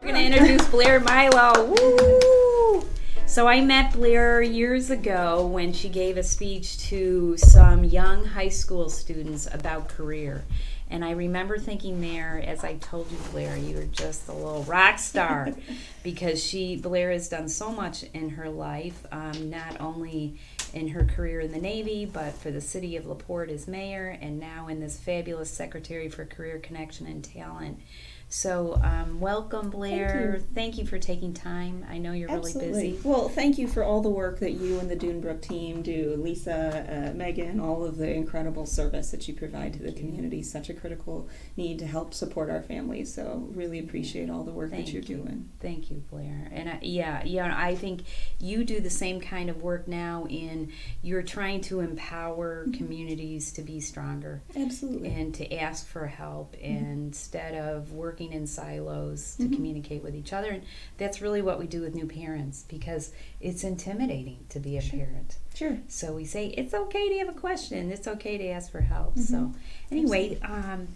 We're going to introduce Blair Milo. Woo! So I met Blair years ago when she gave a speech to some young high school students about career. And I remember thinking there, as I told you, Blair, you were just a little rock star because Blair has done so much in her life, not only in her career in the Navy, but for the city of LaPorte as mayor, and now in this fabulous Secretary for Career Connection and Talent. So welcome, Blair. Thank you for taking time. I know you're Absolutely. Really busy. Well, thank you for all the work that you and the Dunebrook team do. Lisa, Megan, all of the incredible service that you provide to the community. Such a critical need to help support our families. So really appreciate all the work that you're doing. Thank you, Blair. And I think you do the same kind of work now you're trying to empower communities to be stronger. Absolutely. And to ask for help instead of working in silos to communicate with each other. And that's really what we do with new parents because it's intimidating to be a parent. Sure. So we say, it's okay to have a question. It's okay to ask for help. So anyway,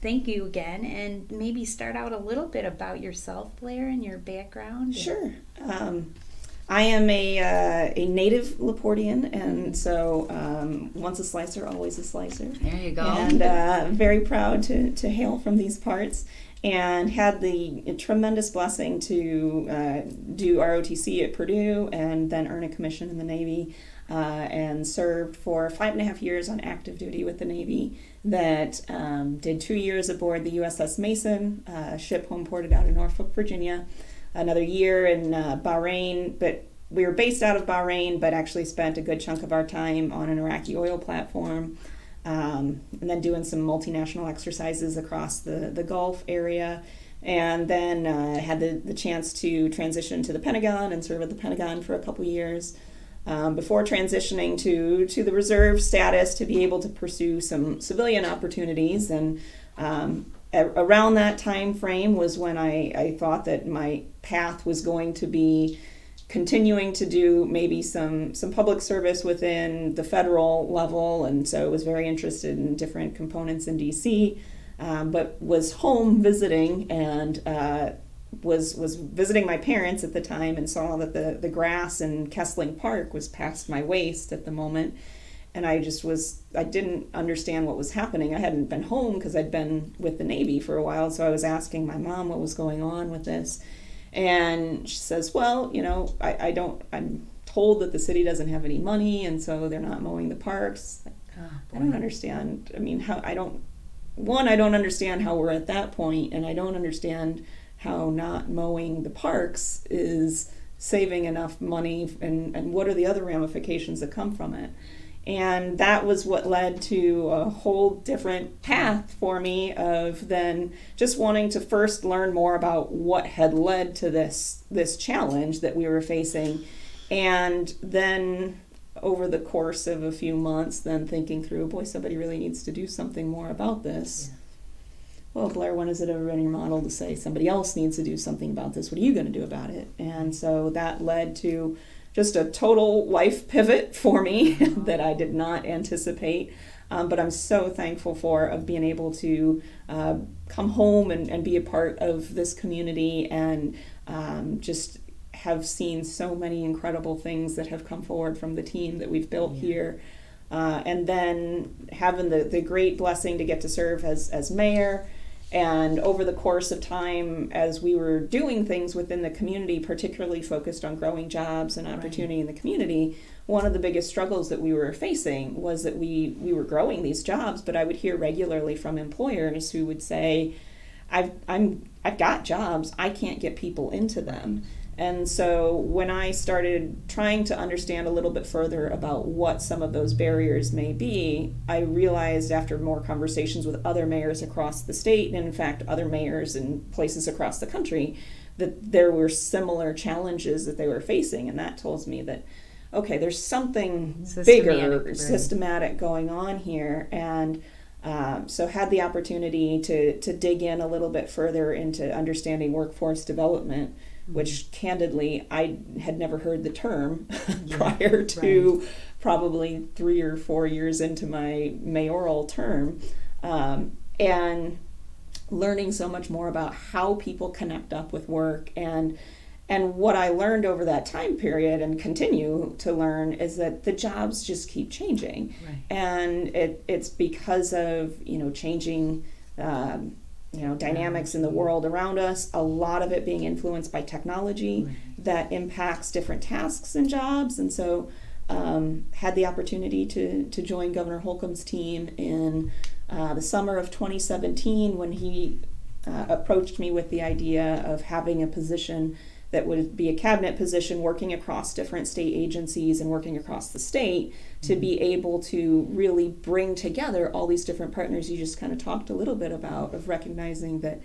thank you again. And maybe start out a little bit about yourself, Blair, and your background. Sure. I am a native LaPortean, and so once a slicer, always a slicer. There you go. And very proud to hail from these parts. And had the tremendous blessing to do ROTC at Purdue and then earn a commission in the Navy and served for 5.5 years on active duty with the Navy that did 2 years aboard the USS Mason, a ship home ported out of Norfolk, Virginia, another year in Bahrain, but we were based out of Bahrain but actually spent a good chunk of our time on an Iraqi oil platform. And then doing some multinational exercises across the Gulf area, and then had the chance to transition to the Pentagon and serve at the Pentagon for a couple years before transitioning to the reserve status to be able to pursue some civilian opportunities. And around that time frame was when I thought that my path was going to be continuing to do maybe some public service within the federal level, and so I was very interested in different components in DC, but was home visiting and was visiting my parents at the time and saw that the grass in Kessling Park was past my waist at the moment, and I didn't understand what was happening. I hadn't been home because I'd been with the Navy for a while, so I was asking my mom what was going on with this. And she says, well, I'm told that the city doesn't have any money, and so they're not mowing the parks. I don't understand. I mean, I don't understand how we're at that point, and I don't understand how not mowing the parks is saving enough money, and what are the other ramifications that come from it. And that was what led to a whole different path for me of then just wanting to first learn more about what had led to this challenge that we were facing. And then over the course of a few months, then thinking through, boy, somebody really needs to do something more about this. Yeah. Well, Blair, when has it ever been in your model to say somebody else needs to do something about this? What are you going to do about it? And so that led to just a total life pivot for me that I did not anticipate. But I'm so thankful of being able to come home and be a part of this community and just have seen so many incredible things that have come forward from the team that we've built here. And then having the great blessing to get to serve as mayor. And over the course of time, as we were doing things within the community, particularly focused on growing jobs and opportunity in the community, one of the biggest struggles that we were facing was that we were growing these jobs, but I would hear regularly from employers who would say, I've got jobs, I can't get people into them. And so when I started trying to understand a little bit further about what some of those barriers may be, I realized after more conversations with other mayors across the state, and in fact other mayors in places across the country, that there were similar challenges that they were facing. And that tells me that, okay, there's something systematic going on here. And so had the opportunity to dig in a little bit further into understanding workforce development, which candidly I had never heard the term prior to probably 3 or 4 years into my mayoral term. And learning so much more about how people connect up with work. And what I learned over that time period and continue to learn is that the jobs just keep changing. Right. And it's because of, changing, dynamics in the world around us, a lot of it being influenced by technology that impacts different tasks and jobs. And so had the opportunity to join Governor Holcomb's team in the summer of 2017 when he approached me with the idea of having a position that would be a cabinet position working across different state agencies and working across the state to be able to really bring together all these different partners you just kind of talked a little bit about, of recognizing that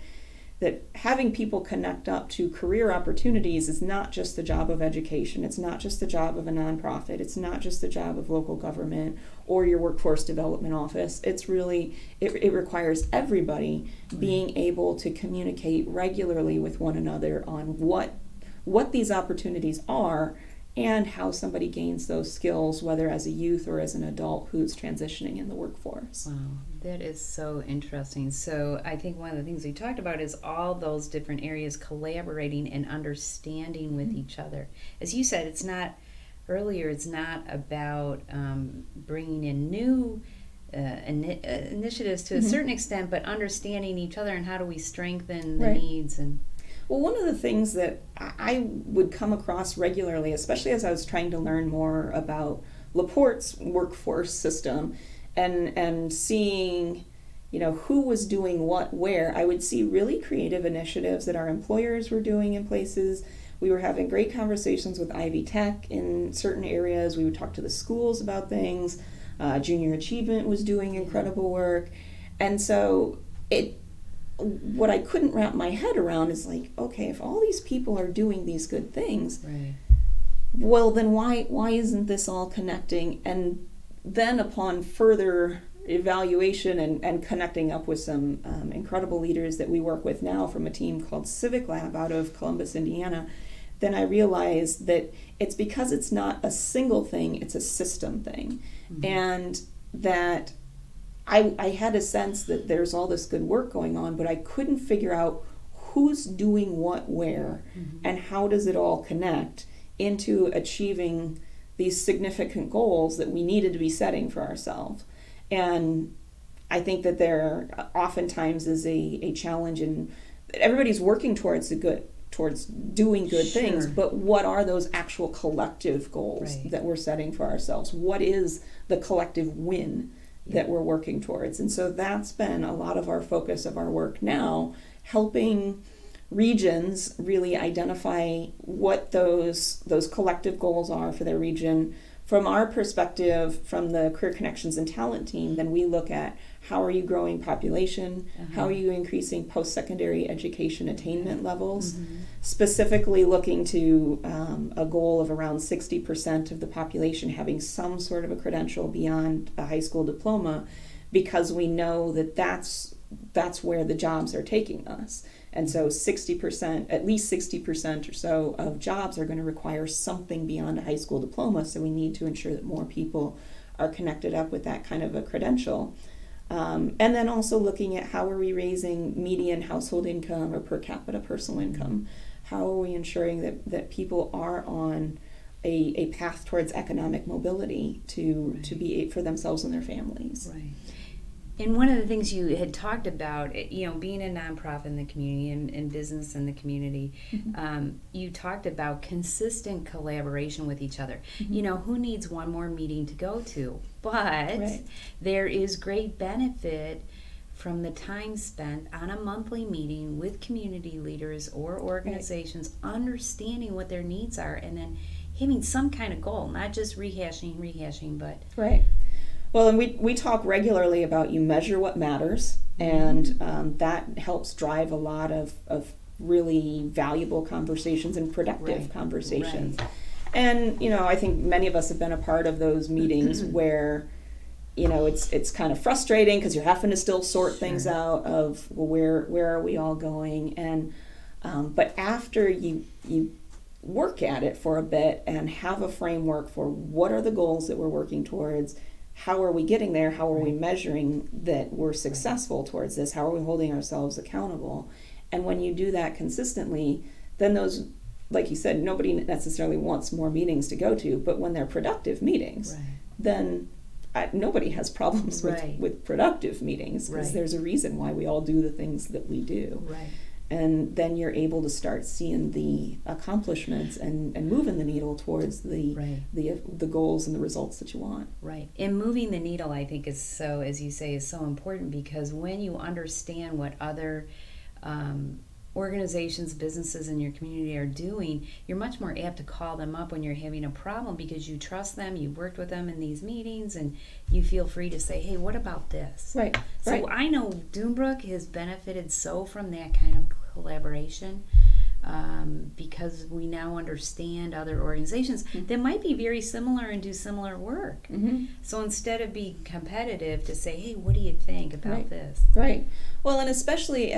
having people connect up to career opportunities is not just the job of education. It's not just the job of a nonprofit. It's not just the job of local government or your workforce development office. It's really, it requires everybody being able to communicate regularly with one another on what these opportunities are and how somebody gains those skills, whether as a youth or as an adult who's transitioning in the workforce. Wow, that is so interesting. So I think one of the things we talked about is all those different areas collaborating and understanding with each other. As you said, it's not about bringing in new initiatives to a certain extent, but understanding each other and how do we strengthen the needs. And well, one of the things that I would come across regularly, especially as I was trying to learn more about LaPorte's workforce system and seeing, who was doing what where, I would see really creative initiatives that our employers were doing in places. We were having great conversations with Ivy Tech in certain areas. We would talk to the schools about things. Junior Achievement was doing incredible work. And so what I couldn't wrap my head around is like, okay, if all these people are doing these good things, well, then why isn't this all connecting? And then upon further evaluation and connecting up with some incredible leaders that we work with now from a team called Civic Lab out of Columbus, Indiana, then I realized that it's because it's not a single thing, it's a system thing. And that I had a sense that there's all this good work going on, but I couldn't figure out who's doing what where and how does it all connect into achieving these significant goals that we needed to be setting for ourselves. And I think that there oftentimes is a challenge in that everybody's working towards doing good things, but what are those actual collective goals that we're setting for ourselves? What is the collective win that we're working towards? And so that's been a lot of our focus of our work now, helping regions really identify what those collective goals are for their region. From our perspective, from the Career Connections and Talent team, then we look at how are you growing population, how are you increasing post-secondary education attainment levels, specifically looking to a goal of around 60% of the population having some sort of a credential beyond a high school diploma, because we know that that's where the jobs are taking us. And so 60%, at least 60% or so of jobs are going to require something beyond a high school diploma, so we need to ensure that more people are connected up with that kind of a credential. And then also looking at how are we raising median household income or per capita personal income? How are we ensuring that people are on a path towards economic mobility to be for themselves and their families? Right. And one of the things you had talked about, being a nonprofit in the community and business in the community, you talked about consistent collaboration with each other. Who needs one more meeting to go to? But there is great benefit from the time spent on a monthly meeting with community leaders or organizations, understanding what their needs are, and then having some kind of goal, not just rehashing, but... Right. Well, and we talk regularly about you measure what matters, and that helps drive a lot of really valuable conversations and productive conversations. And, I think many of us have been a part of those meetings where, it's kind of frustrating because you're having to still sort things out of, well, where are we all going? And but after you work at it for a bit and have a framework for what are the goals that we're working towards, how are we getting there? How are we measuring that we're successful towards this? How are we holding ourselves accountable? And when you do that consistently, then those, like you said, nobody necessarily wants more meetings to go to, but when they're productive meetings, then nobody has problems with productive meetings, because there's a reason why we all do the things that we do. And then you're able to start seeing the accomplishments and moving the needle towards the goals and the results that you want. And moving the needle, I think, is so, as you say, is so important, because when you understand what other organizations, businesses in your community are doing, you're much more apt to call them up when you're having a problem, because you trust them, you've worked with them in these meetings, and you feel free to say, hey, what about this? So I know Dunebrook has benefited so from that kind of collaboration, because we now understand other organizations that might be very similar and do similar work. So instead of being competitive, to say, hey, what do you think about this? Well, and especially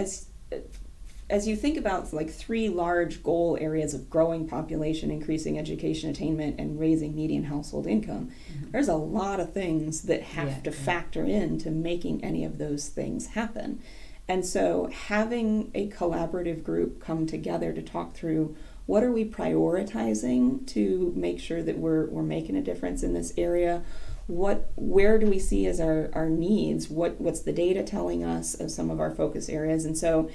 as you think about like 3 large goal areas of growing population, increasing education attainment, and raising median household income, there's a lot of things that have to factor into making any of those things happen. And so having a collaborative group come together to talk through, what are we prioritizing to make sure that we're making a difference in this area? Where do we see as our needs? What's the data telling us of some of our focus areas? And so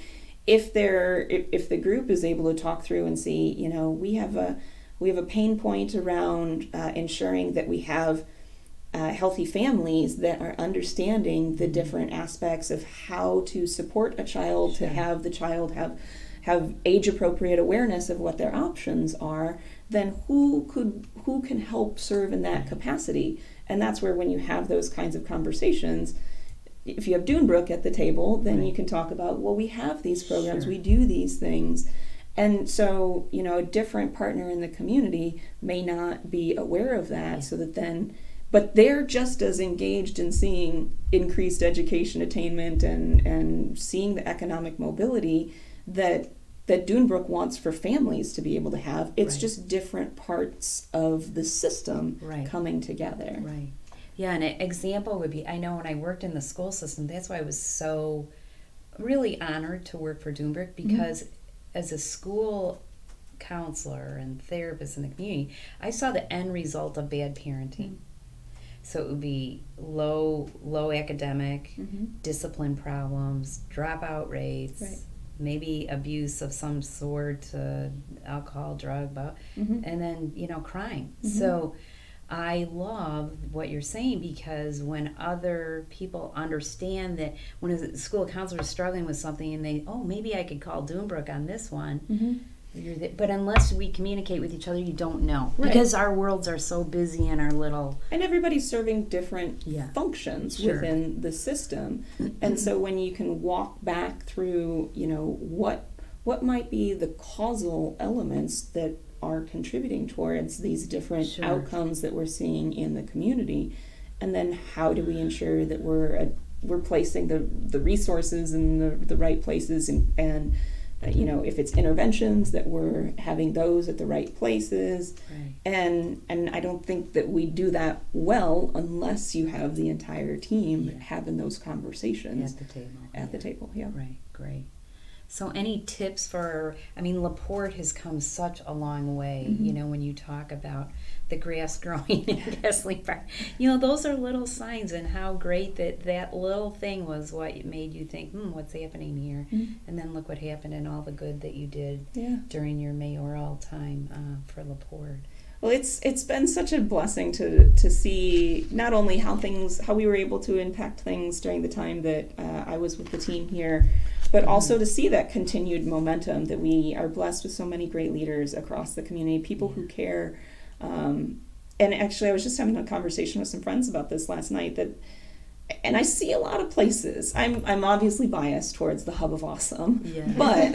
if the group is able to talk through and see, we have a pain point around ensuring that we have healthy families that are understanding the different aspects of how to support a child, to have the child have age appropriate awareness of what their options are, then who can help serve in that capacity? And that's where, when you have those kinds of conversations, if you have Dunebrook at the table, then you can talk about, well, we have these programs, we do these things. And so, a different partner in the community may not be aware of that, so that then, but they're just as engaged in seeing increased education attainment and seeing the economic mobility that Dunebrook wants for families to be able to have. It's just different parts of the system coming together. Yeah, an example would be, I know when I worked in the school system, that's why I was so really honored to work for Dunebrook, because as a school counselor and therapist in the community, I saw the end result of bad parenting. So it would be low academic, discipline problems, dropout rates, maybe abuse of some sort, alcohol, drug, and then, crime. So I love what you're saying, because when other people understand that, when a school counselor is struggling with something and they, maybe I could call Dunebrook on this one. But unless we communicate with each other, you don't know. Because our worlds are so busy in our little... And everybody's serving different functions within the system. And so when you can walk back through, what might be the causal elements that are contributing towards these different outcomes that we're seeing in the community, and then how do we ensure that we're placing the resources in the right places, and if it's interventions, that we're having those at the right places. And I don't think that we do that well unless you have the entire team having those conversations at the table. Great. So any tips for, LaPorte has come such a long way, when you talk about the grass growing in Gasoline Park. Those are little signs, and how great that little thing was what made you think, what's happening here? And then look what happened, and all the good that you did during your mayoral time for LaPorte. Well, it's been such a blessing to see not only how we were able to impact things during the time that I was with the team here, but also to see that continued momentum, that we are blessed with so many great leaders across the community, people who care. And actually, I was just having a conversation with some friends about this last night, and I see a lot of places. I'm obviously biased towards the Hub of Awesome, but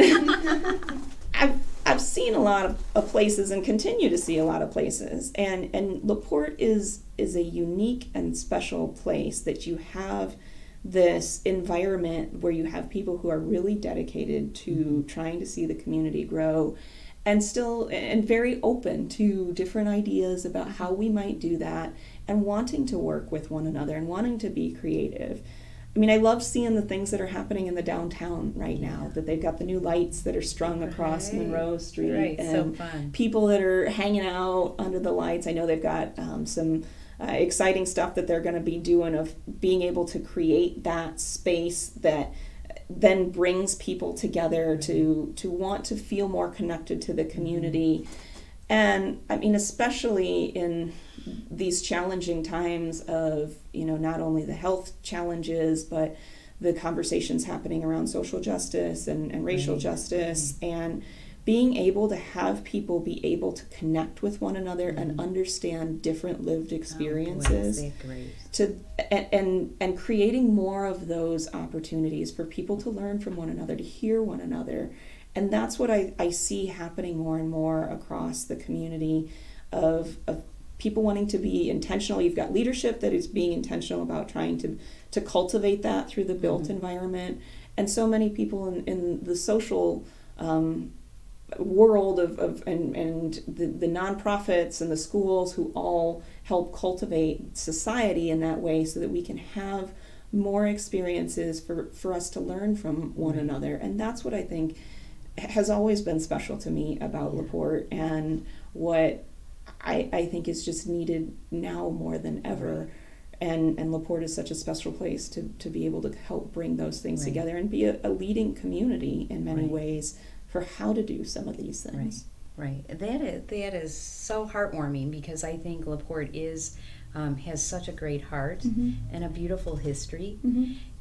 I've seen a lot of places and continue to see a lot of places. And LaPorte is a unique and special place, that you have this environment where you have people who are really dedicated to trying to see the community grow. and still and very open to different ideas about how we might do that, and wanting to work with one another and wanting to be creative. I mean, I love seeing the things that are happening in the downtown right now, that they've got the new lights that are strung across Monroe Street, Right, and so fun. people that are hanging out under the lights. I know they've got some exciting stuff that they're going to be doing, of being able to create that space that then brings people together to want to feel more connected to the community. And I mean, especially in these challenging times of, not only the health challenges, but the conversations happening around social justice and racial justice, and being able to have people be able to connect with one another and understand different lived experiences, and creating more of those opportunities for people to learn from one another, to hear one another. And that's what I see happening more and more across the community, of people wanting to be intentional. You've got leadership that is being intentional about trying to cultivate that through the built environment. And so many people in the social world and the nonprofits and the schools, who all help cultivate society in that way, so that we can have more experiences for us to learn from one another. And that's what I think has always been special to me about LaPorte, and what I think is just needed now more than ever. And LaPorte is such a special place to be able to help bring those things together, and be a leading community in many ways for how to do some of these things. Right. That is so heartwarming, because I think LaPorte has such a great heart and a beautiful history.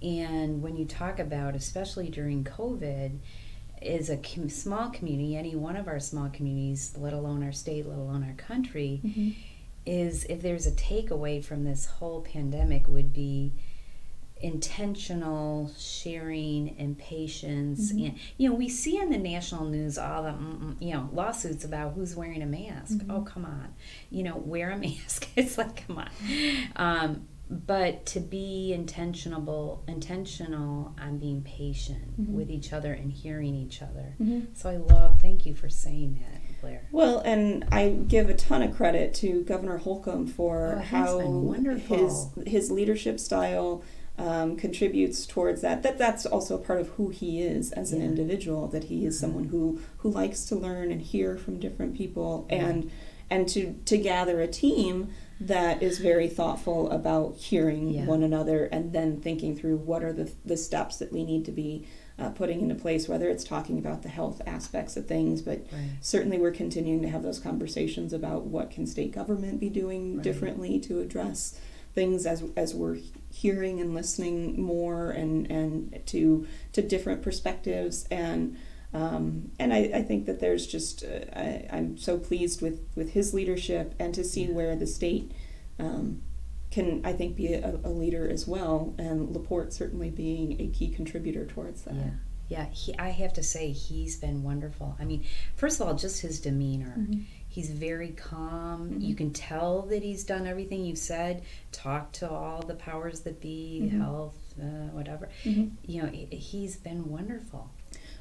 And when you talk about, especially during COVID, is a small community, any one of our small communities, let alone our state, let alone our country, is, if there's a takeaway from this whole pandemic, would be intentional sharing and patience. And we see on the national news all the lawsuits about who's wearing a mask. Oh, come on, wear a mask. It's like, come on. But to be intentional on being patient with each other and hearing each other. So thank you for saying that, Blair. Well, and I give a ton of credit to Governor Holcomb for how his leadership style contributes towards that. That's also part of who he is as an individual, that he is someone who likes to learn and hear from different people, and to gather a team that is very thoughtful about hearing one another, and then thinking through what are the steps that we need to be putting into place, whether it's talking about the health aspects of things, but certainly we're continuing to have those conversations about what can state government be doing differently to address things as we're hearing and listening more and to different perspectives. And I think that there's just I'm so pleased with his leadership, and to see where the state can, I think, be a leader as well, and LaPorte certainly being a key contributor towards that. I have to say, he's been wonderful. I mean, first of all, just his demeanor. He's very calm. You can tell that he's done everything you've said, talked to all the powers that be, health, whatever. He's been wonderful.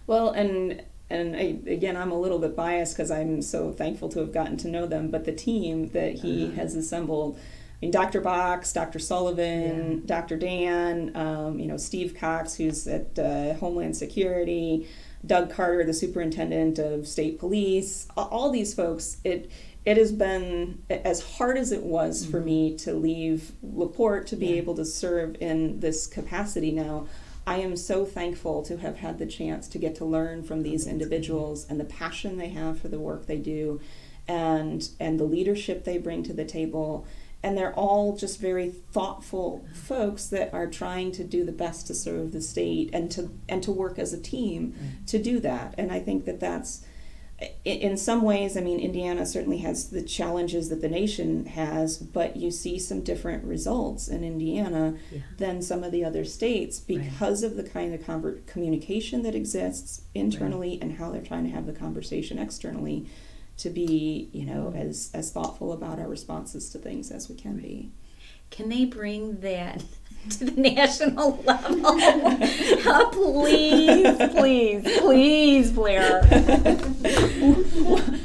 Well, and again, I'm a little bit biased because I'm so thankful to have gotten to know them, but the team that he has assembled, I mean, Dr. Box, Dr. Sullivan, Dr. Dan, Steve Cox, who's at Homeland Security, Doug Carter, the superintendent of state police, all these folks, it has been, as hard as it was for me to leave LaPorte to be able to serve in this capacity now, I am so thankful to have had the chance to get to learn from these individuals and the passion they have for the work they do, and the leadership they bring to the table. And they're all just very thoughtful folks that are trying to do the best to serve the state, and to work as a team to do that. And I think that's, in some ways, I mean, Indiana certainly has the challenges that the nation has, but you see some different results in Indiana than some of the other states, because of the kind of communication that exists internally and how they're trying to have the conversation externally, to be, as thoughtful about our responses to things as we can be. Can they bring that to the national level? Please, Blair.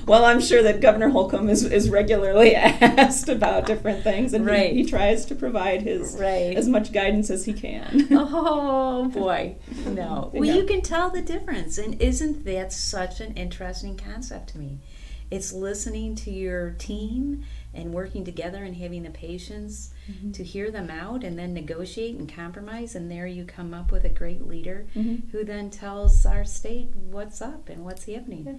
Well, I'm sure that Governor Holcomb is regularly asked about different things, and Right. he tries to provide his Right. as much guidance as he can. Oh boy, no. Well, Yeah. you can tell the difference, and isn't that such an interesting concept to me? It's listening to your team and working together and having the patience to hear them out and then negotiate and compromise, and there you come up with a great leader who then tells our state what's up and what's happening. Yeah.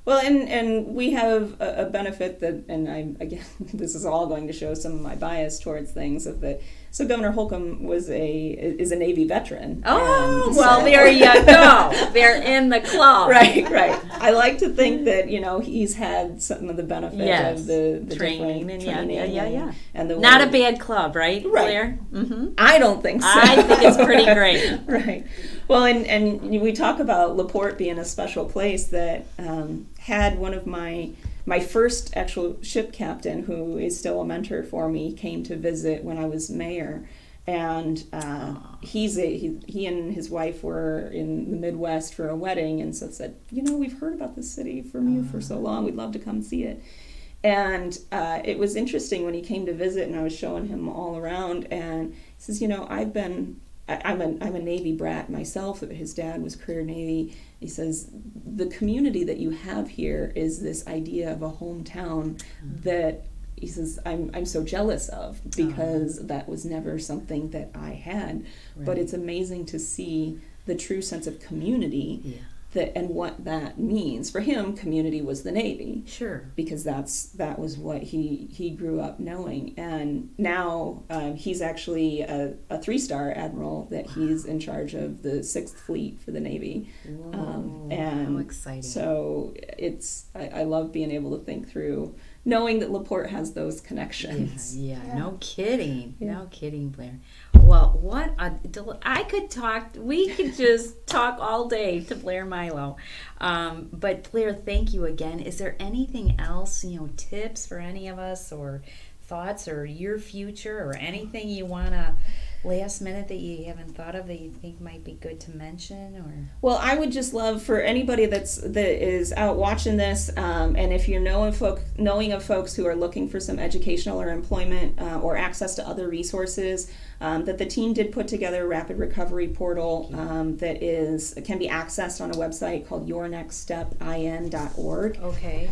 Well, and we have a benefit that, and again, this is all going to show some of my bias towards things of that. So Governor Holcomb is a Navy veteran. Oh, and well, so- there you go. They're in the club. Right. I like to think that he's had some of the benefit Yes. of the training different and training yeah. and the Not way- a bad club, right, Blair? Mm-hmm. I don't think so. I think it's pretty great. Right. Well, and we talk about LaPorte being a special place that had one of my first actual ship captain, who is still a mentor for me, came to visit when I was mayor. And he and his wife were in the Midwest for a wedding, and so said, we've heard about this city from you for so long. We'd love to come see it. And it was interesting when he came to visit, and I was showing him all around. And he says, I'm a Navy brat myself. His dad was career Navy. He says, the community that you have here is this idea of a hometown that, he says, I'm so jealous of, because that was never something that I had. Right. But it's amazing to see the true sense of community and what that means. For him, community was the Navy. Sure. Because that was what he grew up knowing. And now he's actually a 3-star admiral that he's in charge of the 6th Fleet for the Navy. Whoa, And how exciting. So I love being able to think through, knowing that LaPorte has those connections. Yeah. No kidding. Yeah. No kidding, Blair. Well, we could just talk all day to Blair Milo. But Blair, thank you again. Is there anything else, tips for any of us, or thoughts, or your future, or anything you want to last minute that you haven't thought of that you think might be good to mention? Or Well, I would just love for anybody that is out watching this, and if you're knowing of folks who are looking for some educational or employment or access to other resources, that the team did put together a rapid recovery portal that can be accessed on a website called yournextstepin.org. okay.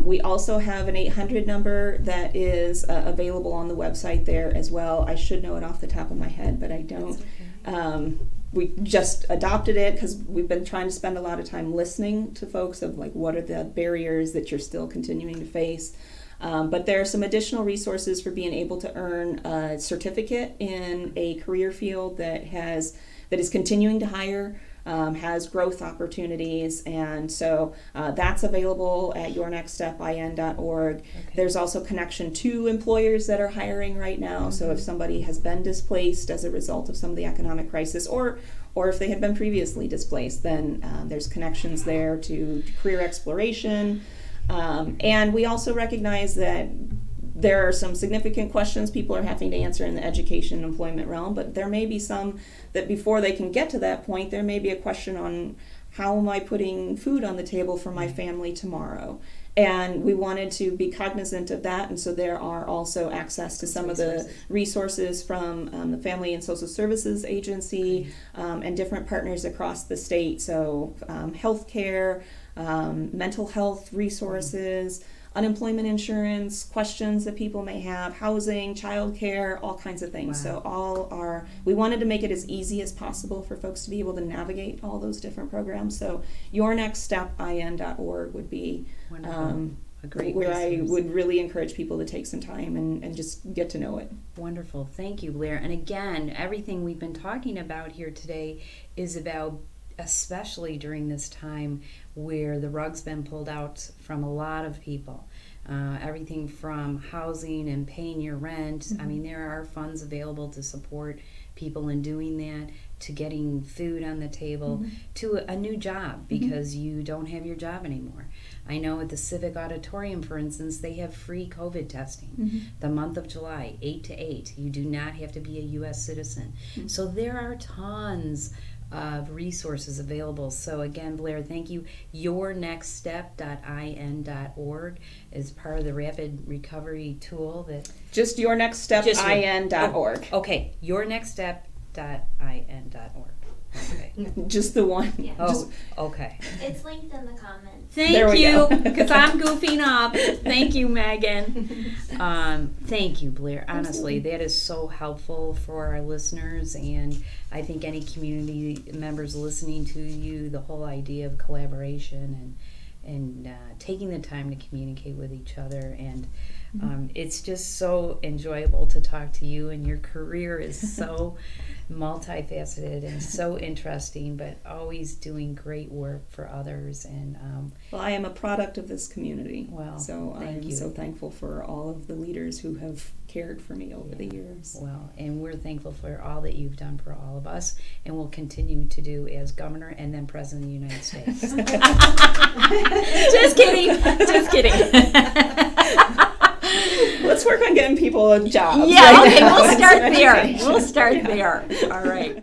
We also have an 800 number that is available on the website there as well. I should know it off the top of my head, but I don't. Okay. We just adopted it because we've been trying to spend a lot of time listening to folks of what are the barriers that you're still continuing to face. But there are some additional resources for being able to earn a certificate in a career field that is continuing to hire, has growth opportunities, and so that's available at yournextstepin.org. Okay. There's also connection to employers that are hiring right now. So if somebody has been displaced as a result of some of the economic crisis, or if they had been previously displaced, then there's connections there to career exploration. And we also recognize that there are some significant questions people are having to answer in the education and employment realm, but there may be some that before they can get to that point, there may be a question on how am I putting food on the table for my family tomorrow? And we wanted to be cognizant of that, and so there are also access to some of the resources from the Family and Social Services Agency and different partners across the state. So healthcare, mental health resources, unemployment insurance, questions that people may have, housing, childcare, all kinds of things. Wow. So we wanted to make it as easy as possible for folks to be able to navigate all those different programs. So yournextstepin.org would be a great where I resource. would really encourage people to take some time and just get to know it. Wonderful. Thank you, Blair. And again, everything we've been talking about here today is about, especially during this time where the rug's been pulled out from a lot of people. Everything from housing and paying your rent. Mm-hmm. I mean, there are funds available to support people in doing that, to getting food on the table, to a new job because you don't have your job anymore. I know at the Civic Auditorium, for instance, they have free COVID testing the month of July, 8 to 8. You do not have to be a U.S. citizen. So there are tons of resources available. So again, Blair, thank you. yournextstep.in.org is part of the rapid recovery tool that Just yournextstep.in.org. Okay, yournextstep.in.org. Okay. Just the one. Yeah. Oh, okay. It's linked in the comments. There Thank we you, go. because I'm goofing up. Thank you, Megan. Thank you, Blair. Honestly, that is so helpful for our listeners, and I think any community members listening to you, the whole idea of collaboration and taking the time to communicate with each other, and it's just so enjoyable to talk to you, and your career is so multifaceted and so interesting, but always doing great work for others. And Well, I am a product of this community. Well, so thank I'm you. so thankful for all of the leaders who have cared for me over the years. Well, and we're thankful for all that you've done for all of us, and will continue to do as governor and then president of the United States. Just kidding. Just kidding. Let's work on getting people jobs. Yeah, right okay, now we'll and start some there. education. We'll start Yeah. there. All right.